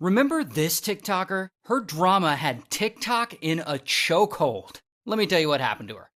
Remember this TikToker? Her drama had TikTok in a chokehold. Let me tell you what happened to her.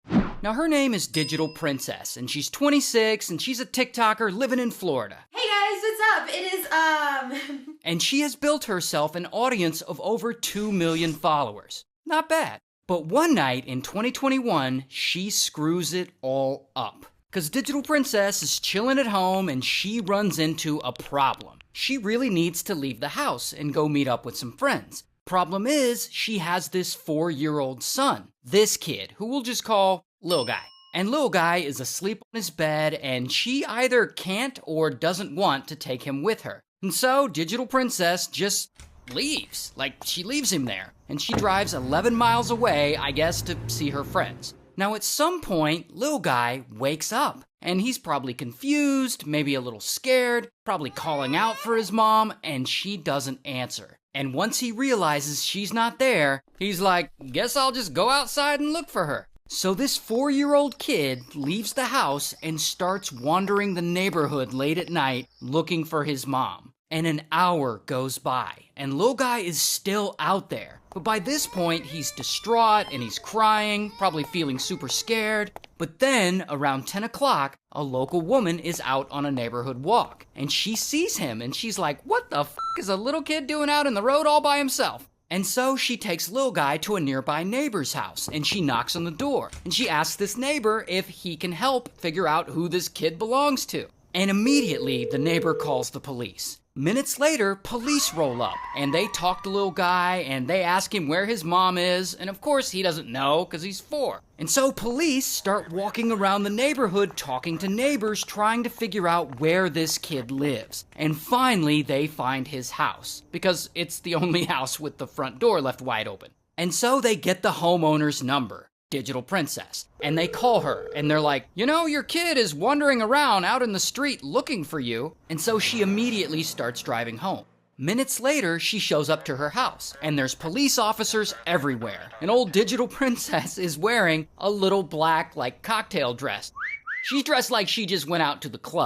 Now, her name is Digital Princess, and she's 26, and she's a TikToker living in Florida. Hey guys, what's up? It is, And she has built herself an audience of over 2 million followers. Not bad. But one night in 2021, she screws it all up. Because Digital Princess is chilling at home and she runs into a problem. She really needs to leave the house and go meet up with some friends. Problem is, she has this 4-year-old son. This kid, who we'll just call Lil Guy. And Lil Guy is asleep on his bed and she either can't or doesn't want to take him with her. And so, Digital Princess just leaves. Like, she leaves him there. And she drives 11 miles away, I guess, to see her friends. Now, at some point, Lil Guy wakes up. And he's probably confused, maybe a little scared, probably calling out for his mom, and she doesn't answer. And once he realizes she's not there, he's like, guess I'll just go outside and look for her. So this 4-year-old kid leaves the house and starts wandering the neighborhood late at night looking for his mom. And an hour goes by, and Lil Guy is still out there. But by this point, he's distraught and he's crying, probably feeling super scared. But then, around 10 o'clock, a local woman is out on a neighborhood walk. And she sees him and she's like, what the f*** is a little kid doing out in the road all by himself? And so she takes Lil Guy to a nearby neighbor's house and she knocks on the door. And she asks this neighbor if he can help figure out who this kid belongs to. And immediately, the neighbor calls the police. Minutes later, police roll up, and they talk to Lil Guy, and they ask him where his mom is, and of course he doesn't know, because he's 4. And so police start walking around the neighborhood, talking to neighbors, trying to figure out where this kid lives. And finally, they find his house, because it's the only house with the front door left wide open. And so they get the homeowner's number. Digital Princess. And they call her, and they're like, you know, your kid is wandering around out in the street looking for you. And so she immediately starts driving home. Minutes later, she shows up to her house, and there's police officers everywhere. And old Digital Princess is wearing a little black, cocktail dress. She's dressed like she just went out to the club.